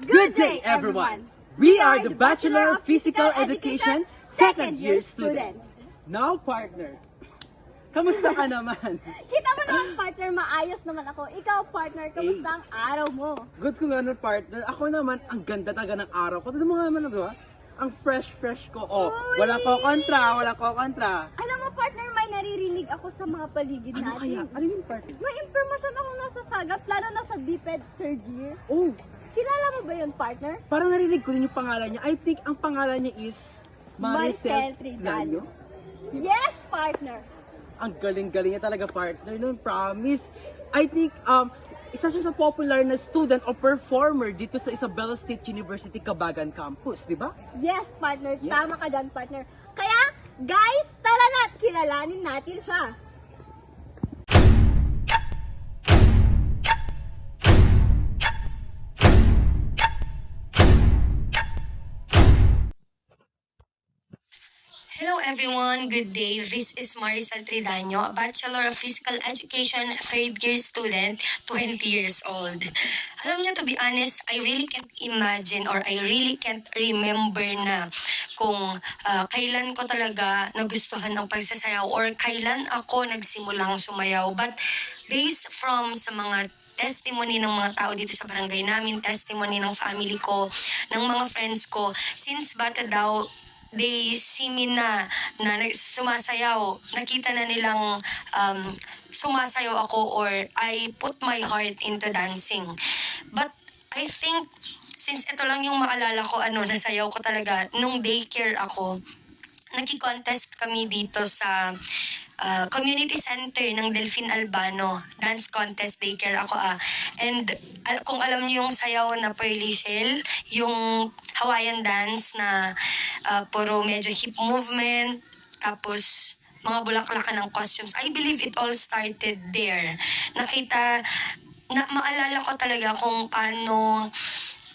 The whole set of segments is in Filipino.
Good day, everyone! We are the Bachelor of Physical Education second-year student. Now, partner, kamusta ka naman? Kita mo naman, partner, maayos naman ako. Ikaw, partner, kamusta ang araw mo? Good ko nga nun, partner. Ako naman, ang ganda talaga ng araw ko. Tignan mo nga naman, ba? Ang fresh ko. Oh, Uy! wala ko kontra. Alam mo, partner, may naririnig ako sa mga paligid Ano kaya? natin. Ano yung partner? May information akong nasa sagap, lalo na sa BPED third year. Oh, Kilala mo ba yun, partner? parang narinig ko din yung pangalan niya. I think ang pangalan niya is Maricel Tridanyo. Yes, partner! Ang galing-galing niya talaga, partner. Nun, promise. I think, isa siya sa popular na student o performer dito sa Isabela State University Cabagan Campus, di ba? Yes, partner. Yes. Tama ka dyan, partner. Kaya, guys, tara na! Kilalanin natin siya. Hello everyone, good day. This is Maricel Tridanyo, a Bachelor of Physical Education, third year student, 20 years old. Alam niyo, to be honest, I really can't imagine or I really can't remember na kung kailan ko talaga nagustuhan ang pagsasayaw or kailan ako nagsimulang sumayaw. But based from sa mga testimony ng mga tao dito sa barangay namin, testimony ng family ko, ng mga friends ko, since bata daw, they see me na sumasayaw. Nakita na nilang sumasayaw ako or I put my heart into dancing. But I think, since ito lang yung maalala ko, nasayaw ko talaga, nung daycare ako, nagki-contest kami dito sa community center ng Delfin Albano. Dance contest, daycare ako And kung alam niyo yung sayaw na Pearly Shell, yung Hawaiian dance na puro medyo hip movement, tapos mga bulaklakan ng costumes. I believe it all started there. Maalala ko talaga kung paano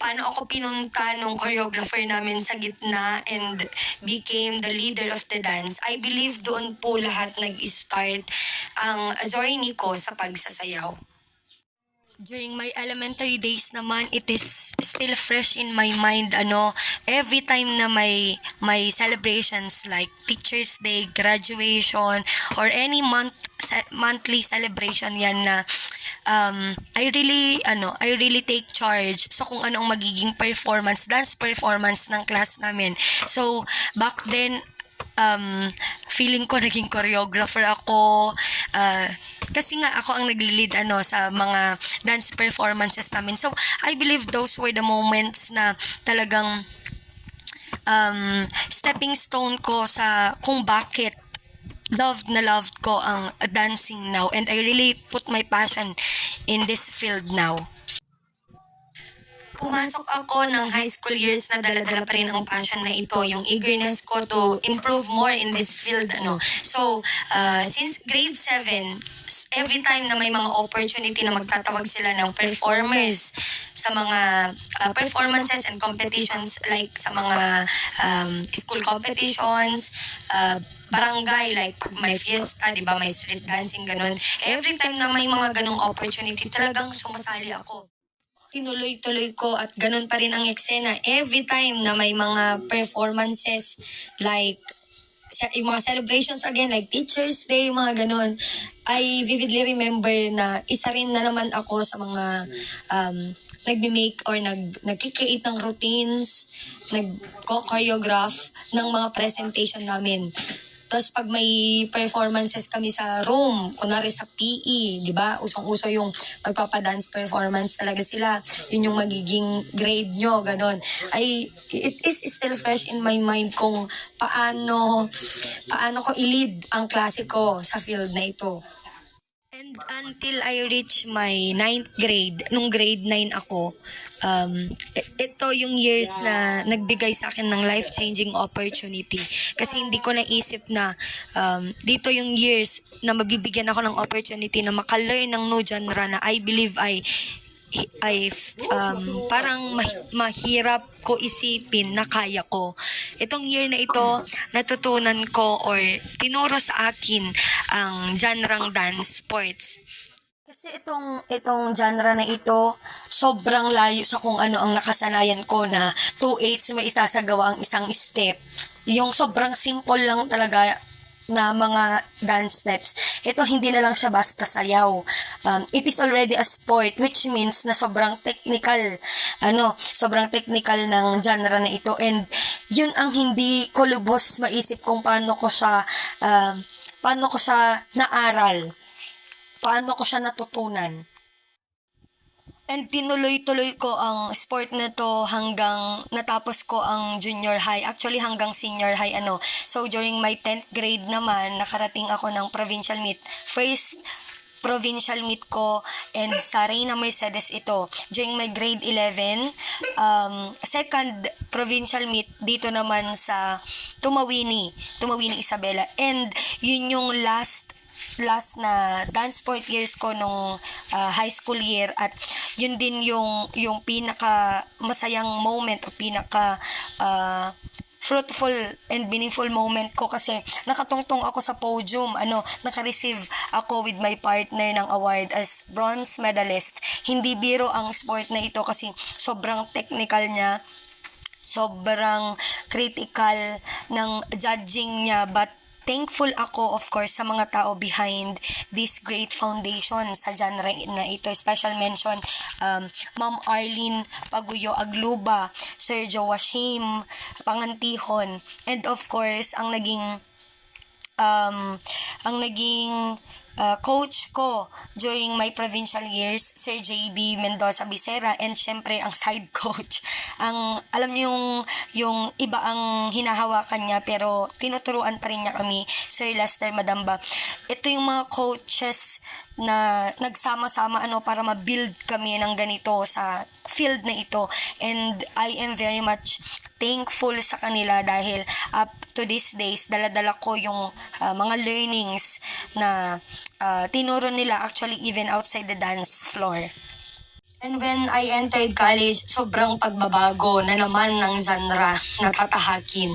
ako pinunta nung choreographer namin sa gitna and became the leader of the dance. I believe doon po lahat nag-start ang journey ko sa pagsasayaw. During my elementary days naman, it is still fresh in my mind, every time na may celebrations like Teacher's Day, graduation, or any monthly celebration yan na I really take charge sa kung anong magiging dance performance ng class namin. So, back then, feeling ko naging choreographer ako kasi nga ako ang nagli-lead sa mga dance performances namin. So I believe those were the moments na talagang stepping stone ko sa kung bakit loved ko ang dancing now, and I really put my passion in this field now. Pumasok ako ng high school years na dala-dala pa rin ang passion na ito, yung eagerness ko to improve more in this field. So, since grade 7, every time na may mga opportunity na magtatawag sila ng performers sa mga performances and competitions, like sa mga school competitions, barangay, like may fiesta, di ba, may street dancing, ganun. Every time na may mga ganung opportunity, talagang sumasali ako. Tinuloy-tuloy ko at ganun pa rin ang eksena. Every time na may mga performances like yung mga celebrations again, like Teacher's Day, mga ganun, I vividly remember na isa rin na naman ako sa mga nagme-make or nag-create ng routines, nag-choreograph ng mga presentation namin. Tapos pag may performances kami sa room, kunwari sa PE, di ba? Usong-uso yung magpapadance performance talaga sila. Yun yung magiging grade nyo, ganon. It is still fresh in my mind kung paano ko i-lead ang klase ko sa field na ito. And until I reach my 9th grade, nung grade 9 ako, ito yung years na nagbigay sa akin ng life-changing opportunity. Kasi hindi ko naisip na dito yung years na mabibigyan ako ng opportunity na makalearn ng new genre na I believe parang mahirap ko isipin na kaya ko. Itong year na ito, natutunan ko or tinuro sa akin ang genre dance sports. Kasi itong genre na ito, sobrang layo sa kung ano ang nakasanayan ko na 2/8 may isasagawa ang isang step. Yung sobrang simple lang talaga na mga dance steps. Ito hindi na lang siya basta sayaw. It is already a sport, which means na sobrang technical ng genre na ito, and yun ang hindi ko lubos maisip kung paano ko siya naaral. Paano ko siya natutunan. And tinuloy-tuloy ko ang sport na to hanggang natapos ko ang junior high. Actually, hanggang senior high, So, during my 10th grade naman, nakarating ako ng provincial meet. First provincial meet ko, and sa Reina Mercedes ito. During my grade 11, second provincial meet dito naman sa Tumawini Isabela. And yun yung last na dance sport years ko nung high school year, at yun din yung pinaka masayang moment o pinaka fruitful and meaningful moment ko, kasi nakatungtong ako sa podium, naka-receive ako with my partner ng award as bronze medalist. Hindi biro ang sport na ito kasi sobrang technical niya, sobrang critical ng judging niya, but thankful ako, of course, sa mga tao behind this great foundation sa genre na ito. Special mention, Ma'am Arlene Paguyo Agluba, Sir Joachim Pangantihon, and of course, ang naging coach ko during my provincial years, Sir JB Mendoza Bisera, and syempre ang side coach. Alam niyo yung iba ang hinahawakan niya pero tinuturuan pa rin niya kami, Sir Lester Madamba. Ito yung mga coaches na nagsama-sama para ma-build kami ng ganito sa field na ito, and I am very much thankful sa kanila dahil up to these days dala-dala ko yung mga learnings na tinuro nila, actually even outside the dance floor. And when I entered college, sobrang pagbabago na naman ng genre na tatahakin.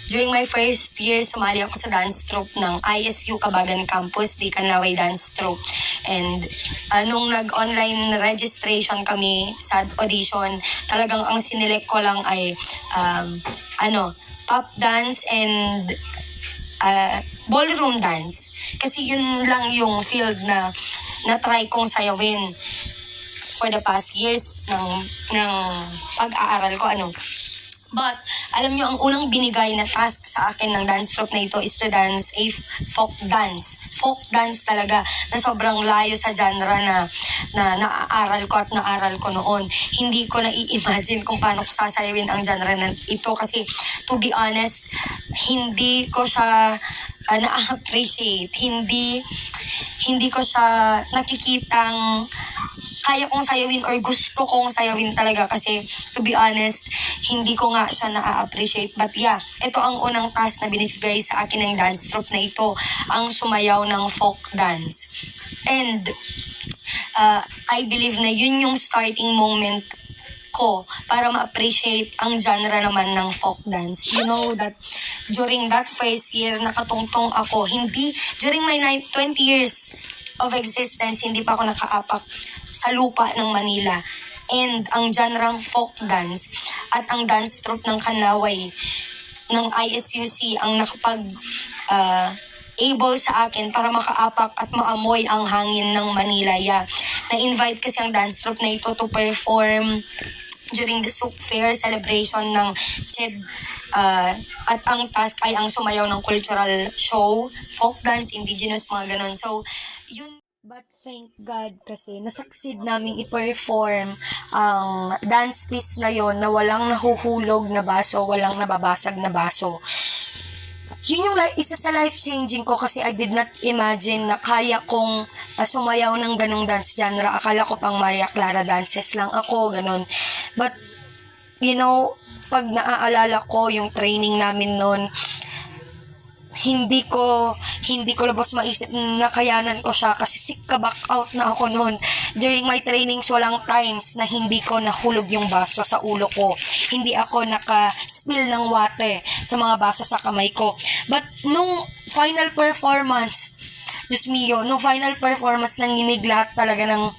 During my first year, sumali ako sa dance troupe ng ISU Kabagan Campus, di Kanaway Dance Troupe. And nung nag-online registration kami sa audition, talagang ang sinelect ko lang ay pop dance and ballroom dance. Kasi yun lang yung field na na-try kong sayawin for the past years ng pag-aaral ko. But, alam nyo, ang unang binigay na task sa akin ng dance troupe na ito is to dance a folk dance. Folk dance talaga, na sobrang layo sa genre na naaaral ko noon. Hindi ko na-i-imagine kung paano ko sasayawin ang genre na ito, kasi to be honest, hindi ko siya na-appreciate. Hindi ko siya nakikitang kaya kong sayawin or gusto kong sayawin talaga, kasi to be honest, hindi ko nga siya na-appreciate. But yeah, ito ang unang task na binibigay sa akin ng dance troupe na ito, ang sumayaw ng folk dance. And I believe na yun yung starting moment ko para ma-appreciate ang genre naman ng folk dance. You know that during that first year, nakatungtong ako. During my 20 years of existence, hindi pa ako nakaapak sa lupa ng Manila. And ang genre folk dance at ang dance troupe ng Kanaway ng ISUC ang able sa akin para makaapak at maamoy ang hangin ng Manila. Yeah. Na-invite kasi ang dance troupe na ito to perform during the Souk Fair celebration ng CHED, at ang task ay ang sumayaw ng cultural show, folk dance, indigenous, mga ganon. So, yun. But thank God kasi nasucceed namin i-perform ang dance piece na yon na walang nahuhulog na baso, walang nababasag na baso. Yun yung isa sa life-changing ko, kasi I did not imagine na kaya kong sumayaw ng ganong dance genre. Akala ko pang Maria Clara dances lang ako, ganon. But, pag naaalala ko yung training namin noon, hindi ko lubos maisip na kayanan ko siya, kasi sick ka back out na ako noon. During my trainings, walang times na hindi ko nahulog yung baso sa ulo ko. Hindi ako naka-spill ng water sa mga baso sa kamay ko. But nung final performance, Diyos mio, no final performance, nanginig lahat talaga ng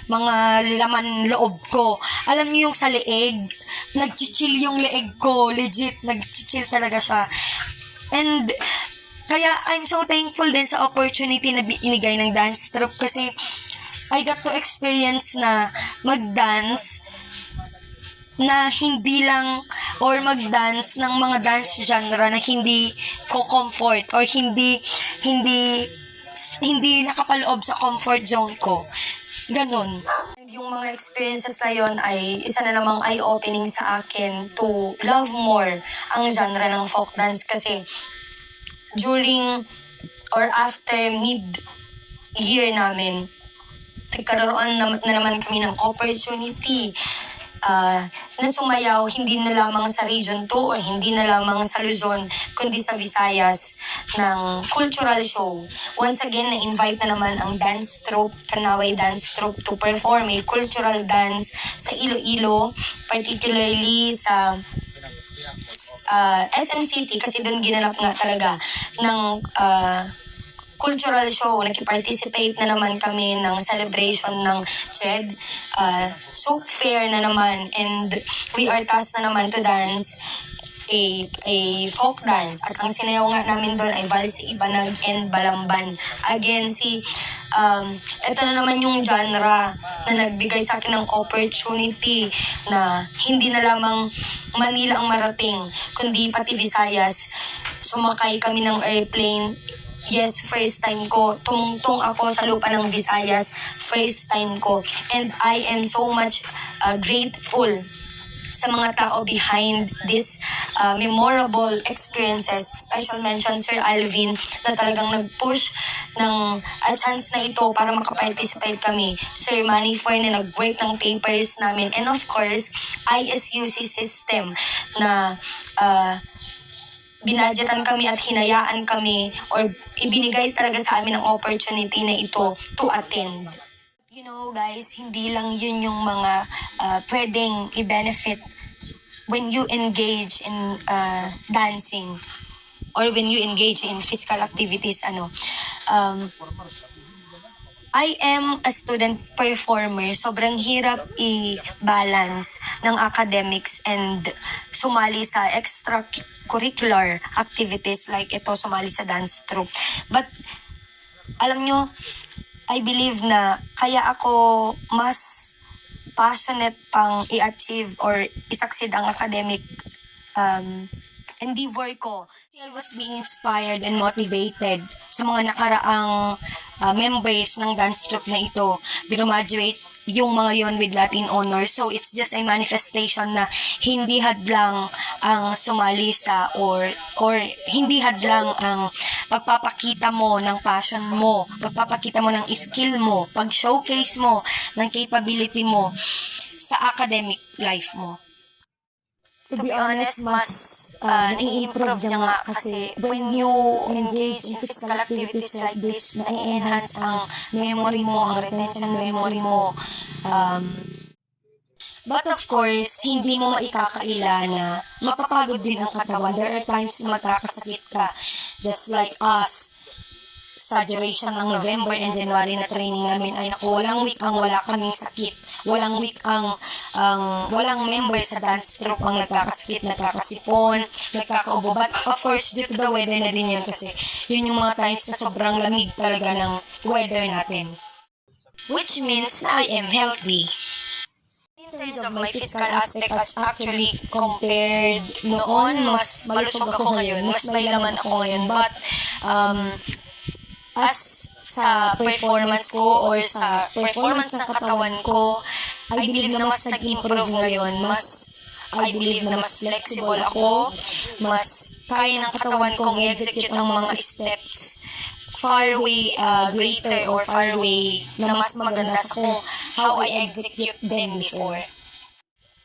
mga laman loob ko. Alam niyo yung sa leeg, nag-chill yung leeg ko, legit, nag-chill talaga siya. And kaya I'm so thankful din sa opportunity na inigay ng dance troupe kasi I got to experience na mag-dance na hindi lang, or mag-dance ng mga dance genre na hindi ko comfort or hindi nakapaloob sa comfort zone ko. Ganon. And yung mga experiences na yon ay isa na namang eye-opening sa akin to love more ang genre ng folk dance kasi during or after mid-year namin, nagkaroon na naman kami ng opportunity na sumayaw hindi na lamang sa Region 2 o hindi na lamang sa Luzon, kundi sa Visayas ng cultural show. Once again, na-invite na naman ang dance troupe, Kanaway Dance Troupe, to perform a cultural dance sa Iloilo, particularly sa SM City kasi doon ginanap nga talaga ng cultural show. Nag-participate na naman kami ng celebration ng CHED. So fair na naman, and we are tasked na naman to dance a folk dance. At ang sinayaw nga namin doon ay Valse Ibanag and Balamban. Again, ito na naman yung genre na nagbigay sa akin ng opportunity na hindi na lamang Manila ang marating, kundi pati Visayas. Sumakay kami ng airplane. Yes, first time ko. Tumungtong ako sa lupa ng Visayas. First time ko. And I am so much grateful sa mga tao behind this memorable experiences. Special mention, Sir Alvin, na talagang nag-push ng chance na ito para makaparticipate kami. Sir Manny Foy na nag-work ng papers namin. And of course, ISUC system na binadgetan kami at hinayaan kami or ibinigay talaga sa amin ang opportunity na ito to attend. You know guys, hindi lang yun yung mga pwedeng i-benefit when you engage in dancing or when you engage in physical activities. I am a student performer. Sobrang hirap i-balance ng academics and sumali sa extracurricular activities like ito, sumali sa dance troupe. But, alam nyo, I believe na kaya ako mas passionate pang i-achieve or i-succeed ang academic endeavor ko. I was being inspired and motivated sa mga nakaraang members ng dance troupe na ito. Graduate yung mga yon with Latin honors. So it's just a manifestation na hindi hadlang ang sumali sa or hindi hadlang ang pagpapakita mo ng passion mo, pagpapakita mo ng skill mo, pag-showcase mo ng capability mo sa academic life mo. To be honest, mas nai-improve niya nga kasi when you engage in physical activities like this, nai-enhance ang memory mo, ang retention memory mo. But of course, hindi mo maikakaila na mapapagod din ang katawan. There are times na magkakasakit ka, just like us. Sa duration ng November and January na training namin ay walang week ang wala kaming sakit. Walang week ang walang member sa dance troupe ang nagkakasakit, nagkakasipon, nagkakaubo. But of course, due to the weather na din yun kasi yun yung mga times na sobrang lamig talaga ng weather natin. Which means na I am healthy. In terms of my physical aspect, actually compared noon, mas malusog ako ngayon, mas may laman ako ngayon. But as sa performance ko or sa performance ng katawan ko, I believe na mas nag-improve ngayon. I believe na mas flexible ako, mas kaya ng katawan kong i-execute ang mga steps far way greater or far way na mas maganda sa kung how I execute them before.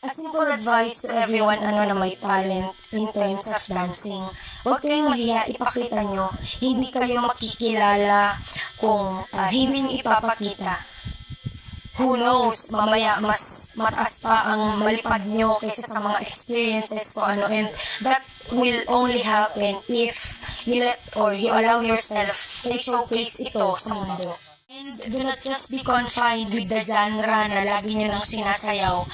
A simple advice to everyone na may talent in terms of dancing. Huwag kayong mahiya, ipakita nyo. Hindi kayo makikilala kung hindi nyo ipapakita. Who knows, mamaya mas mataas pa ang malipad nyo kaysa sa mga experiences ko and that will only happen if you let or you allow yourself na showcase ito sa mundo. And do not just be confined with the genre na lagi nyo nang sinasayaw.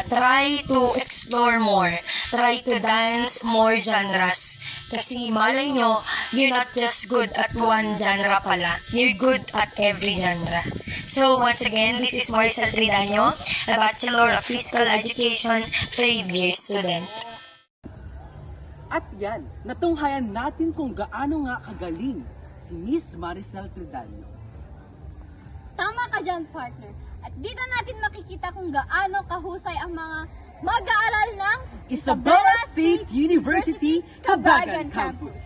Try to explore more. Try to dance more genres. Kasi malay nyo, you're not just good at one genre pala. You're good at every genre. So once again, this is Maricel Tridaño, a Bachelor of Physical Education, 3rd year student. At yan, natunghayan natin kung gaano nga kagaling si Miss Maricel Tridaño. Tama ka dyan, partner. At dito natin makikita kung gaano kahusay ang mga mag-aaral ng Isabela State University, Cabagan Campus.